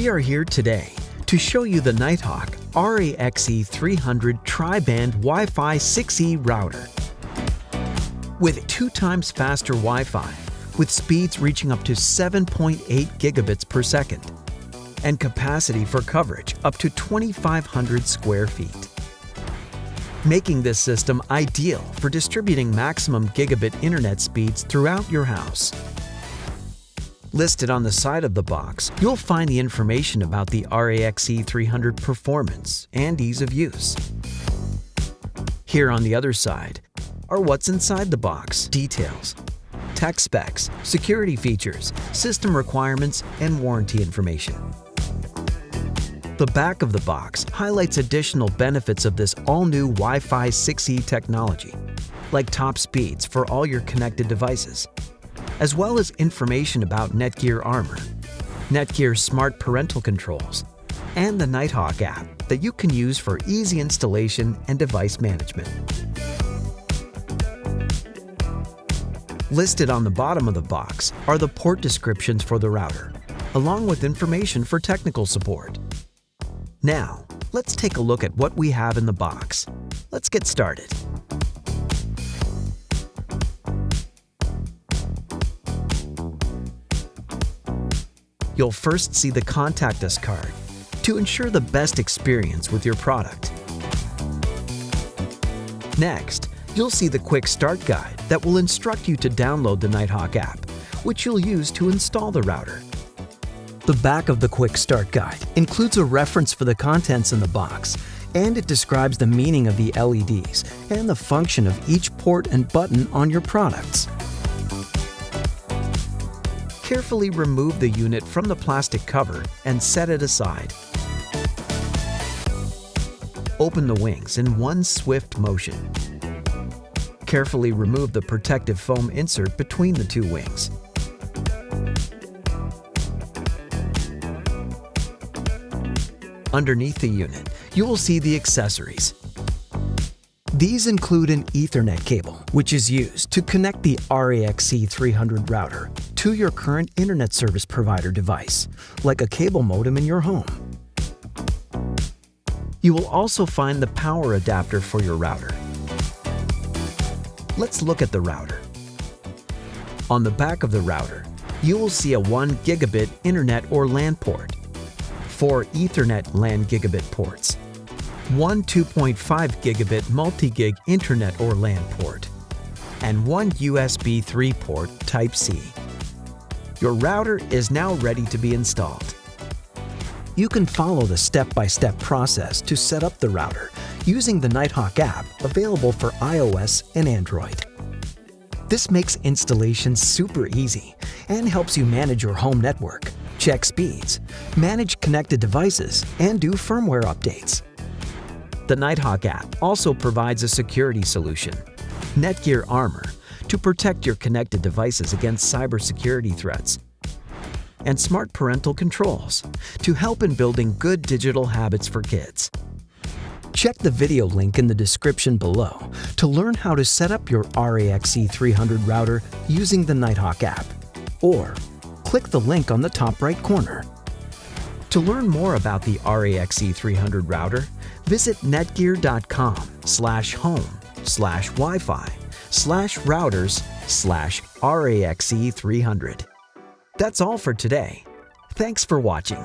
We are here today to show you the Nighthawk RAXE300 tri-band Wi-Fi 6E router. With 2 times faster Wi-Fi, with speeds reaching up to 7.8 gigabits per second, and capacity for coverage up to 2,500 square feet. Making this system ideal for distributing maximum gigabit internet speeds throughout your house. Listed on the side of the box, you'll find the information about the RAXE300 performance and ease of use. Here on the other side are what's inside the box details, tech specs, security features, system requirements, and warranty information. The back of the box highlights additional benefits of this all-new Wi-Fi 6E technology, like top speeds for all your connected devices, as well as information about NETGEAR Armor, NETGEAR Smart Parental Controls, and the Nighthawk app that you can use for easy installation and device management. Listed on the bottom of the box are the port descriptions for the router, along with information for technical support. Now, let's take a look at what we have in the box. Let's get started. You'll first see the Contact Us card to ensure the best experience with your product. Next, you'll see the Quick Start Guide that will instruct you to download the Nighthawk app, which you'll use to install the router. The back of the Quick Start Guide includes a reference for the contents in the box, and it describes the meaning of the LEDs and the function of each port and button on your products. Carefully remove the unit from the plastic cover and set it aside. Open the wings in one swift motion. Carefully remove the protective foam insert between the 2 wings. Underneath the unit, you will see the accessories. These include an Ethernet cable, which is used to connect the RAXE300 router to your current internet service provider device, like a cable modem in your home. You will also find the power adapter for your router. Let's look at the router. On the back of the router, you will see a 1 gigabit internet or LAN port, 4 Ethernet LAN gigabit ports, 1 2.5 gigabit multi-gig internet or LAN port, and 1 USB 3 port Type-C. Your router is now ready to be installed. You can follow the step-by-step process to set up the router using the Nighthawk app available for iOS and Android. This makes installation super easy and helps you manage your home network, check speeds, manage connected devices, and do firmware updates. The Nighthawk app also provides a security solution, NETGEAR Armor, to protect your connected devices against cybersecurity threats, and Smart Parental Controls to help in building good digital habits for kids. Check the video link in the description below to learn how to set up your RAXE300 router using the Nighthawk app, or click the link on the top right corner. To learn more about the RAXE300 router, visit netgear.com/home/wifi/routers/RAXE300. That's all for today. Thanks for watching.